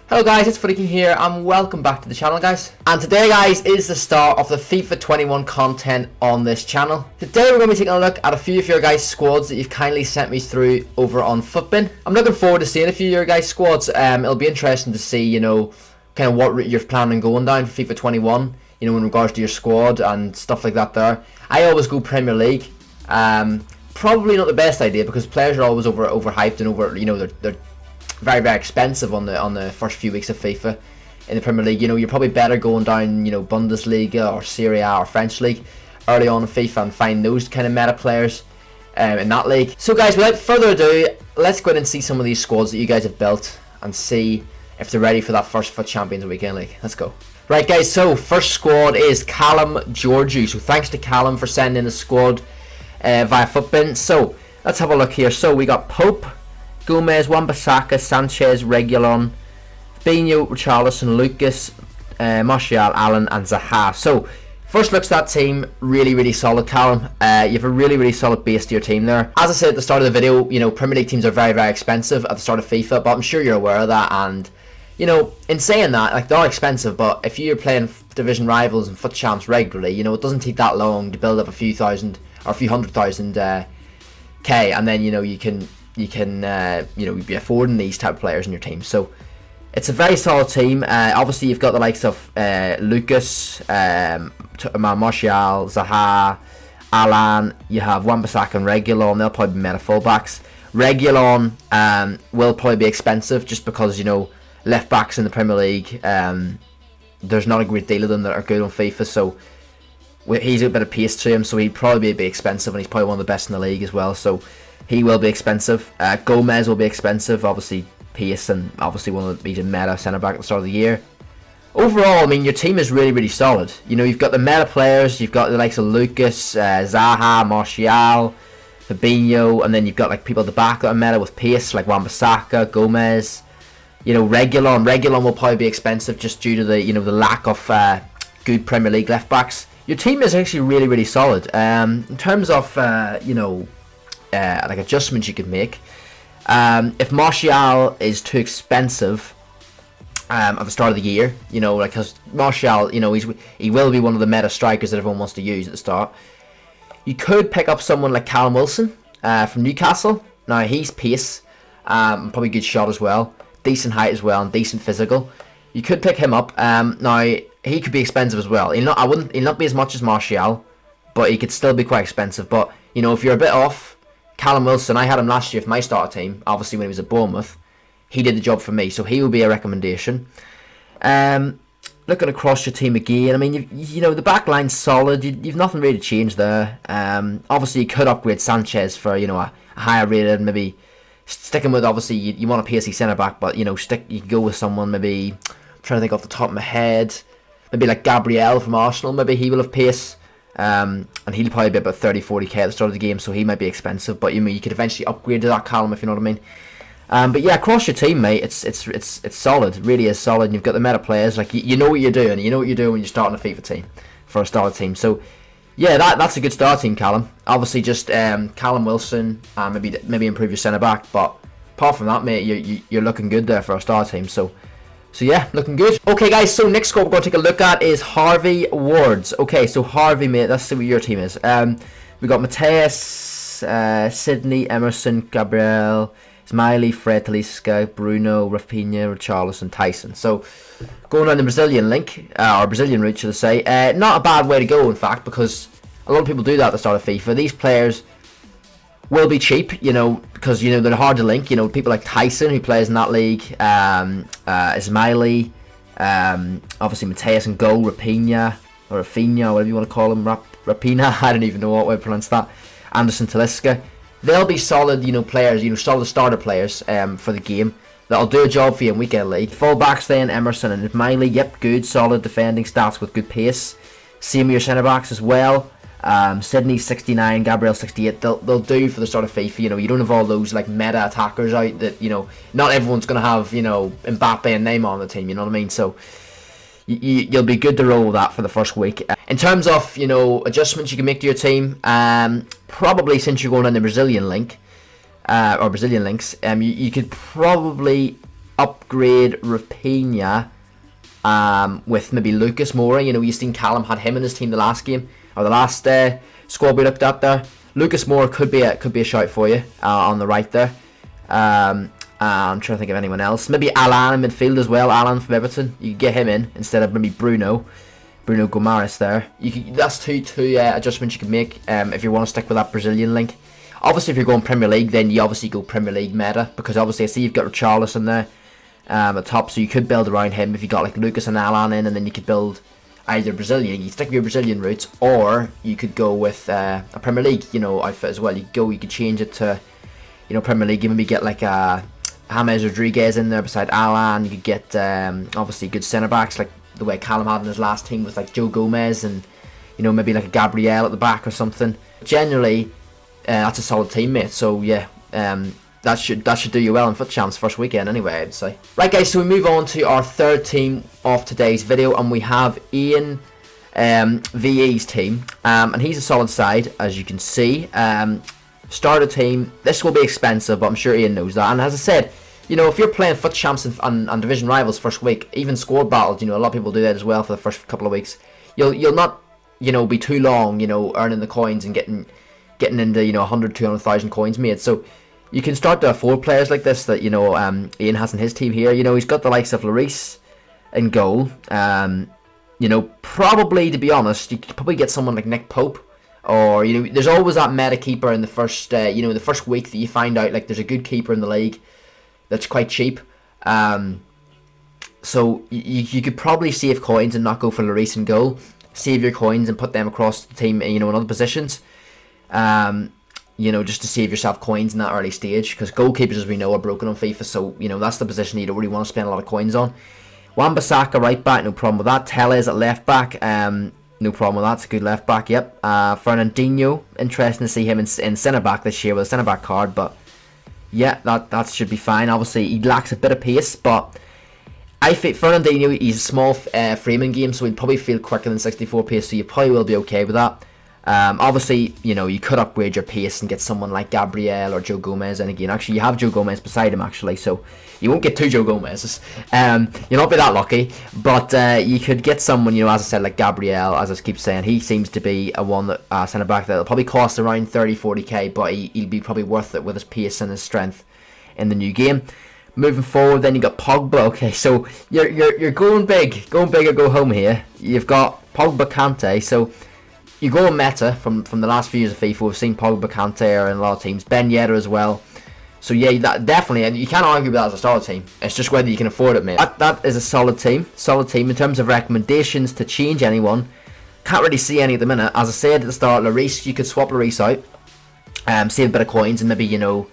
Hello guys, it's FootyKing here and welcome back to the channel guys. And today guys is the start of the FIFA 21 content on this channel. Today we're going to be taking a look at a few of your guys' squads that you've kindly sent me through over on Footbin. I'm looking forward to seeing a few of your guys' squads. It'll be interesting to see, kind of what route you're planning going down for FIFA 21, in regards to your squad and stuff like that there. I always go Premier League. Probably not the best idea because players are always overhyped and they're very, very expensive on the first few weeks of FIFA in the Premier League. You're probably better going down, Bundesliga or Serie A or French League early on in FIFA and find those kind of meta players in that league. So guys, without further ado, let's go in and see some of these squads that you guys have built and see if they're ready for that first FUT Champions Weekend League. Let's go. Right guys, so first squad is Callum Georgie. So thanks to Callum for sending the squad via Footbin. So let's have a look here. So we got Pope, Gomez, Wan-Bissaka, Sanchez, Reguilon, Fabinho, Richarlison, Lucas, Martial, Allen and Zaha. So first looks at that team, really solid, Callum. You have a really solid base to your team there. As I said at the start of the video, Premier League teams are very expensive at the start of FIFA, but I'm sure you're aware of that. And in saying that, like, they're expensive, but if you're playing division rivals and FUT champs regularly, it doesn't take that long to build up a few thousand or a few 100,000 K, and then you can be affording these type of players in your team. So it's a very solid team. Obviously you've got the likes of Lucas, Martial, Zaha, Alan. You have Wan-Bissaka and Reguilon. They'll probably be meta fullbacks. Reguilon will probably be expensive just because left backs in the Premier League, there's not a great deal of them that are good on FIFA, so he's a bit of pace to him, so he'd probably be expensive, and he's probably one of the best in the league as well, so he will be expensive. Gomez will be expensive, obviously pace, and obviously he's a meta centre back at the start of the year. Overall, I mean, your team is really solid. You've got the meta players, you've got the likes of Lucas, Zaha, Martial, Fabinho, and then you've got like people at the back that are meta with pace, like Wan-Bissaka, Gomez. Reguilon will probably be expensive just due to the lack of good Premier League left backs. Your team is actually really solid. In terms of like adjustments you could make, if Martial is too expensive at the start of the year, because Martial, he will be one of the meta strikers that everyone wants to use at the start. You could pick up someone like Callum Wilson from Newcastle. Now he's pace, probably good shot as well, decent height as well, and decent physical. You could pick him up. Now he could be expensive as well. He'll not be as much as Martial, but he could still be quite expensive. But if you're a bit off, Callum Wilson, I had him last year for my starter team. Obviously when he was at Bournemouth, he did the job for me, so he will be a recommendation. Looking across your team again, I mean, the back line's solid. You've nothing really to change there. Obviously you could upgrade Sanchez for a higher rated, maybe sticking with, obviously you want a PSC centre back, but you can go with someone, maybe I'm trying to think off the top of my head, maybe like Gabriel from Arsenal. Maybe he will have pace, and he'll probably be about 30-40k at the start of the game, so he might be expensive, but you could eventually upgrade to that Callum, if you know what I mean. But yeah, across your team, mate, it's solid. It really is solid. And you've got the meta players, like you know what you're doing. You know what you're doing when you're starting a FIFA team for a starter team. So yeah, that's a good start team, Callum. Obviously just Callum Wilson, maybe improve your centre back, but apart from that, mate, you're looking good there for a starter team. So yeah, looking good. Okay guys, so next squad we're going to take a look at is Harvey Wards. Okay, so Harvey, mate, let's see what your team is. We got Mateus, Sydney, Emerson, Gabriel, Smiley, Fred, Talisca, Bruno, Rafinha, Richarlison, Tyson. So going on the Brazilian link, or Brazilian route should I say, not a bad way to go in fact, because a lot of people do that at the start of FIFA. These players will be cheap, because they're hard to link. People like Tyson, who plays in that league, Ismaili, obviously Mateus and goal, Rafinha, or Rafinha, whatever you want to call him, Rapina, I don't even know what way to pronounce that, Anderson, Talisca. They'll be solid, players, solid starter players for the game. That'll do a job for you in Weekend League. Full-backs then, Emerson and Ismaili, yep, good, solid defending stats with good pace. Same with your centre-backs as well. Sydney 69, Gabriel 68. They'll do for the start of FIFA. You don't have all those like meta attackers out that not everyone's gonna have Mbappe and Neymar on the team. You know what I mean? So you'll be good to roll with that for the first week. In terms of adjustments you can make to your team, probably since you're going on the Brazilian link or Brazilian links, you could probably upgrade Rapinha with maybe Lucas Moura. You know, you've seen Callum had him in his team the last game, or the last squad we looked at there. Lucas Moura could be a shout for you on the right there. I'm trying to think of anyone else. Maybe Alan in midfield as well. Alan from Everton. You could get him in instead of maybe Bruno Gomares there. That's two adjustments you can make if you want to stick with that Brazilian link. Obviously, if you're going Premier League, then you obviously go Premier League meta, because obviously I see you've got Richarlison there at top, so you could build around him if you got like Lucas and Alan in, and then you could build either Brazilian. You stick with your Brazilian roots, or you could go with a Premier League, you know, outfit as well. You could change it to, you know, Premier League. You maybe get like a James Rodriguez in there beside Alan. You could get obviously good centre backs like the way Callum had in his last team with like Joe Gomez, and you know, maybe like a Gabriel at the back or something. Generally, that's a solid team, mate. So yeah, that should do you well in Foot Champs first weekend anyway, I'd say. Right guys, so we move on to our third team of today's video, and we have Ian VE's team, and he's a solid side, as you can see. Starter team, this will be expensive, but I'm sure Ian knows that. And as I said, you know, if you're playing Foot Champs and Division Rivals first week, even squad battles, you know, a lot of people do that as well for the first couple of weeks. You'll not, you know, be too long, you know, earning the coins and getting into, you know, 100, 200,000 coins made. So you can start to afford players like this that, you know, Ian has in his team here. You know, he's got the likes of Lloris in goal. You know, probably, to be honest, you could probably get someone like Nick Pope. Or, you know, there's always that meta keeper in the first, you know, the first week that you find out, like, there's a good keeper in the league that's quite cheap. So you could probably save coins and not go for Lloris in goal. Save your coins and put them across the team, you know, in other positions. You know, just to save yourself coins in that early stage, because goalkeepers, as we know, are broken on FIFA. So, you know, that's the position you don't really want to spend a lot of coins on. Wan-Bissaka right back, no problem with that. Telles at left back, no problem with that. It's a good left back, yep. Fernandinho, interesting to see him in centre back this year with a centre back card, but yeah, that should be fine. Obviously, he lacks a bit of pace, but I think Fernandinho, he's a small framing game, so he'd probably feel quicker than 64 pace, so you probably will be okay with that. Obviously, you know, you could upgrade your pace and get someone like Gabriel or Joe Gomez, and again, actually, you have Joe Gomez beside him, actually, so you won't get two Joe Gomez's. You'll not be that lucky, but you could get someone, you know, as I said, like Gabriel, as I keep saying. He seems to be a one that centre-back that'll probably cost around 30-40k, but he'll be probably worth it with his pace and his strength in the new game. Moving forward, then you got Pogba. Okay, so you're going big or go home here. You've got Pogba, Kante, so you go on meta from the last few years of FIFA. We've seen Pogba, Kante in a lot of teams. Ben Yedder as well. So yeah, that definitely, and you can't argue with that as a solid team. It's just whether you can afford it, mate. That is a solid team. Solid team in terms of recommendations to change anyone. Can't really see any at the minute. As I said at the start, Lloris, you could swap Lloris out, save a bit of coins, and maybe, you know,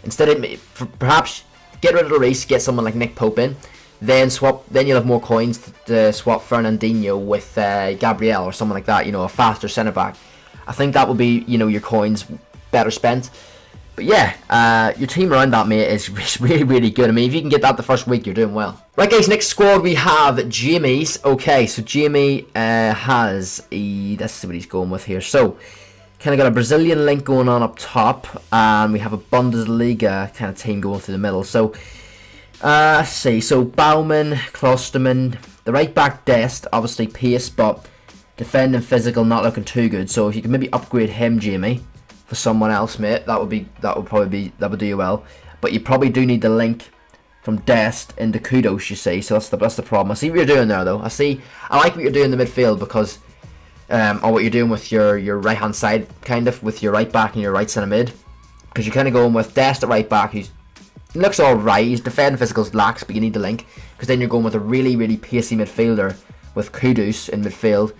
instead of perhaps get rid of Lloris, get someone like Nick Pope in. Then you'll have more coins to swap Fernandinho with Gabriel or someone like that, you know, a faster centre back. I think that would be, you know, your coins better spent. But yeah, your team around that, mate, is really, really good. I mean, if you can get that the first week, you're doing well. Right, guys, next squad we have Jamie's. Okay, so Jamie has let's see what he's going with here. So, kind of got a Brazilian link going on up top, and we have a Bundesliga kind of team going through the middle. So, let's see. So, Baumann, Klosterman, the right back Dest, obviously pace, but defending physical, not looking too good. So, if you can maybe upgrade him, Jamie, for someone else, mate, that would do you well. But you probably do need the link from Dest into Kudos, you see. So that's the problem. I see what you're doing there, though. I like what you're doing in the midfield, because or what you're doing with your right hand side, kind of with your right back and your right centre mid, because you're kind of going with Dest at right back, who looks all right. He's defending physicals lax, but you need the link, because then you're going with a really, really pacey midfielder with Kudos in midfield,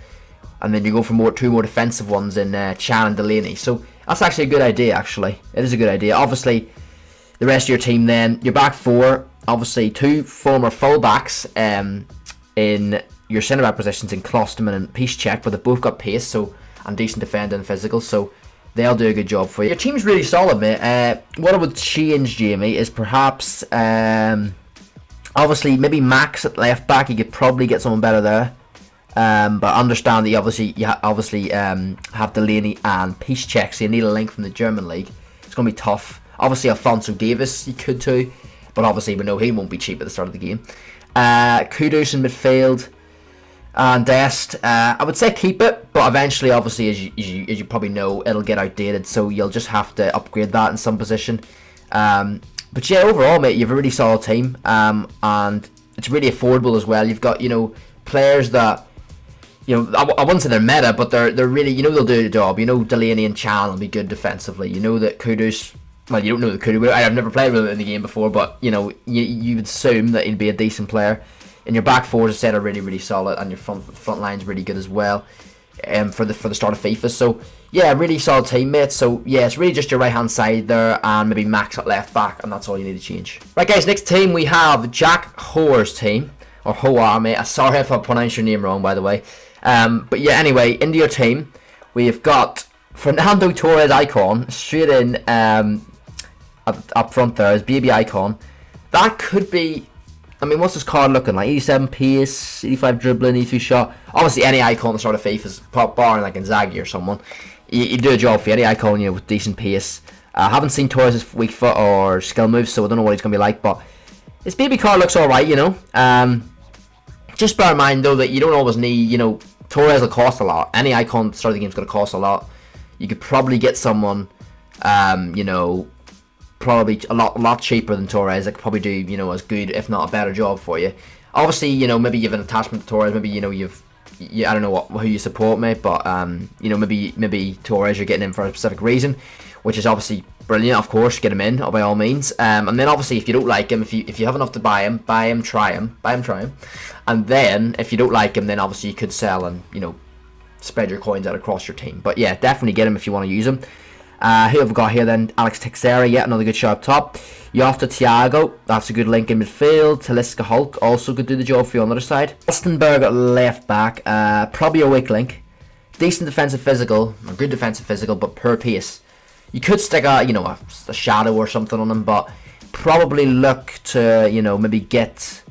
and then you go for two more defensive ones in Chan and Delaney. So that's actually a good idea, actually. It is a good idea. Obviously, the rest of your team then, your back four, obviously two former fullbacks in your centre-back positions in Klosterman and Piszczek, but they've both got pace and decent defending and physical, so they'll do a good job for you. Your team's really solid, mate. What I would change, Jamie, is perhaps, obviously, maybe Max at left-back. You could probably get someone better there. But understand that you obviously have Delaney and Piszczek, so you need a link from the German league. It's going to be tough. Obviously, Alphonso Davies, you could too. but obviously we know he won't be cheap at the start of the game. Kudus in midfield. And Dest, I would say keep it, but eventually, obviously, as you probably know, it'll get outdated, so you'll just have to upgrade that in some position. But yeah, overall, mate, you've a really solid team, and it's really affordable as well. You've got, players that, I wouldn't say they're meta, but they're really, they'll do the job. Delaney and Chan will be good defensively. That Kudus, well, you don't know the Kudus. I've never played with him in the game before, but you would assume that he'd be a decent player. And your back fours, as I said, are really, really solid, and your front line's really good as well. For the start of FIFA, so yeah, really solid team, mate. So yeah, it's really just your right hand side there, and maybe Max at left back, and that's all you need to change. Right, guys, next team we have Jack Hoar's team, or Hoa, mate. Sorry if I pronounced your name wrong, by the way. But yeah, anyway, into your team, we've got Fernando Torres icon straight in up front there as baby icon. That could be. I mean, what's this card looking like? 87 pace, 85 dribbling, 83 shot. Obviously, any icon at the start of FIFA is barring like Inzaghi or someone. You do a job for any icon, with decent pace. I haven't seen Torres' weak foot or skill moves, so I don't know what he's going to be like. But his baby card looks alright, Just bear in mind, though, that you don't always need, Torres will cost a lot. Any icon at the start of the game is going to cost a lot. You could probably get someone, probably a lot cheaper than Torres. That could probably do as good, if not a better job for you. Obviously, maybe you have an attachment to Torres. Maybe I don't know who you support, mate, but maybe Torres you're getting in for a specific reason, which is obviously brilliant. Of course, get him in by all means. And then obviously, if you don't like him, if you have enough to buy him, try him, and then if you don't like him, then obviously you could sell and spread your coins out across your team. But yeah, definitely get him if you want to use him. Who have we got here then? Alex Teixeira, yet another good shot up top. Yofta Thiago, that's a good link in midfield. Talisca Hulk, also could do the job for you on the other side. Alstenberg at left back, probably a weak link. Decent defensive physical, or good defensive physical, but poor pace. You could stick a shadow or something on him, but probably look to, maybe get...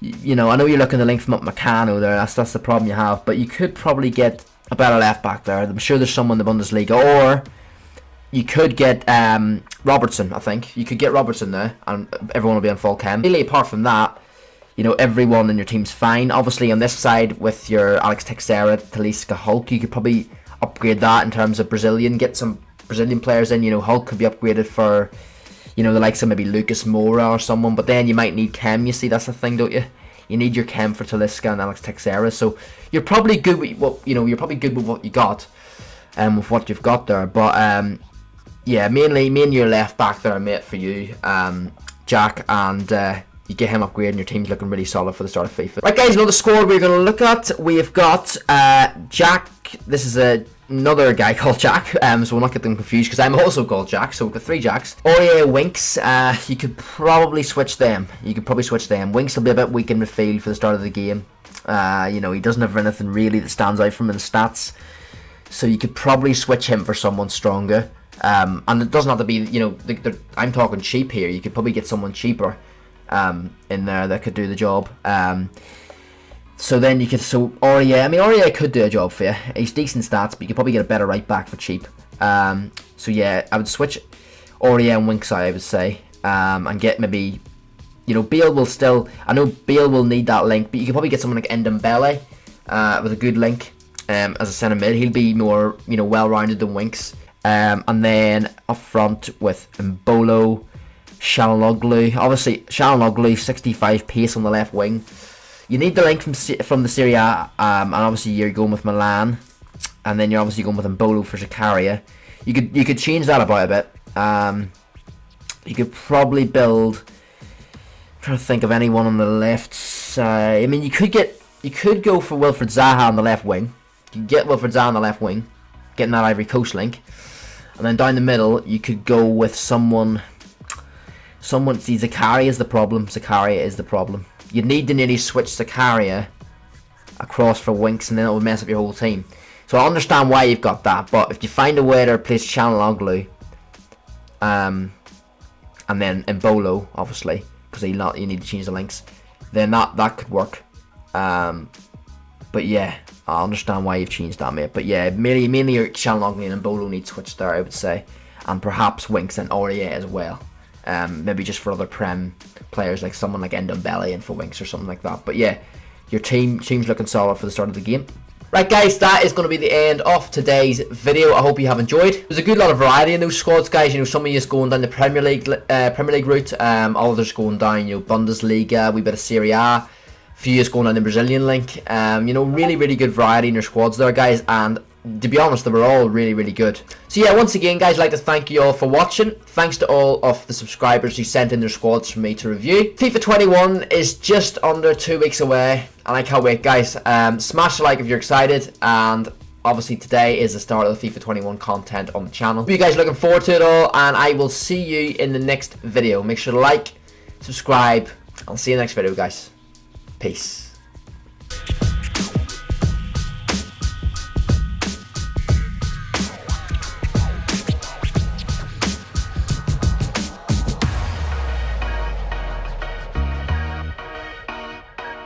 I know you're looking to link from up Meccano there, that's the problem you have, but you could probably get a better left back there. I'm sure there's someone in the Bundesliga, or you could get Robertson. I think you could get Robertson there, and everyone will be on full chem. Really, apart from that, everyone in your team's fine. Obviously, on this side with your Alex Teixeira, Talisca, Hulk, you could probably upgrade that in terms of Brazilian. Get some Brazilian players in. Hulk could be upgraded for, the likes of maybe Lucas Moura or someone. But then you might need chem. You see, that's the thing, don't you? You need your chem for Talisca and Alex Teixeira. So you're probably good with you're probably good with what you got, with what you've got there. But yeah, mainly your left back there, mate, for you, Jack, and you get him upgraded and your team's looking really solid for the start of FIFA. Right, guys, another squad we're going to look at. We have got Jack. This is another guy called Jack, so we'll not get them confused because I'm also called Jack, so we've got 3 Jacks. Aurier, Winks, you could probably switch them. Winks will be a bit weak in midfield for the start of the game. He doesn't have anything really that stands out from him in stats, so you could probably switch him for someone stronger. And it doesn't have to be, I'm talking cheap here. You could probably get someone cheaper in there that could do the job. So then you could, Aurier could do a job for you. He's decent stats, but you could probably get a better right back for cheap. So yeah, I would switch Aurier and Winks, I would say, and get maybe, Bale will still, I know Bale will need that link, but you could probably get someone like Ndombele with a good link as a centre mid. He'll be more, well-rounded than Winks. And then up front with Mbolo, Çalhanoğlu. Obviously, Çalhanoğlu, 65 pace on the left wing. You need the link from the Serie A, and obviously you're going with Milan, and then you're obviously going with Mbolo for Zakaria. You could change that about a bit. You could probably build. I'm trying to think of anyone on the left side. I mean, you could go for Wilfried Zaha on the left wing. You could get Wilfried Zaha on the left wing, getting that Ivory Coast link. And then down the middle, you could go with someone. See, Zakaria is the problem. You need to nearly switch Zakaria across for Winks, and then it would mess up your whole team. So I understand why you've got that, but if you find a way to replace Çalhanoğlu, and then Mbolo, obviously, because you need to change the links, then that could work. But yeah, I understand why you've changed that, mate. But yeah, mainly your Çalhanoğlu and Mbolo need switched there, I would say, and perhaps Winks and Aurier as well. maybe just for other Prem players, like someone like Ndombele and for Winks or something like that. But yeah, your team's looking solid for the start of the game. Right guys, that is going to be the end of today's video. I hope you have enjoyed. There's a good lot of variety in those squads, guys. You know, some of you is going down the Premier League route, others going down, you know, Bundesliga, a wee bit of Serie A, a few is going down the Brazilian link. You know, really good variety in your squads there, guys, and to be honest, they were all really good. So yeah, once again, guys, I'd like to thank you all for watching. Thanks to all of the subscribers who sent in their squads for me to review. FIFA 21 is just under 2 weeks away, and I can't wait, guys. Smash a like if you're excited, and obviously today is the start of the FIFA 21 content on the channel. Hope you guys are looking forward to it all, and I will see you in the next video. Make sure to like, subscribe. I'll see you in the next video, guys. Peace.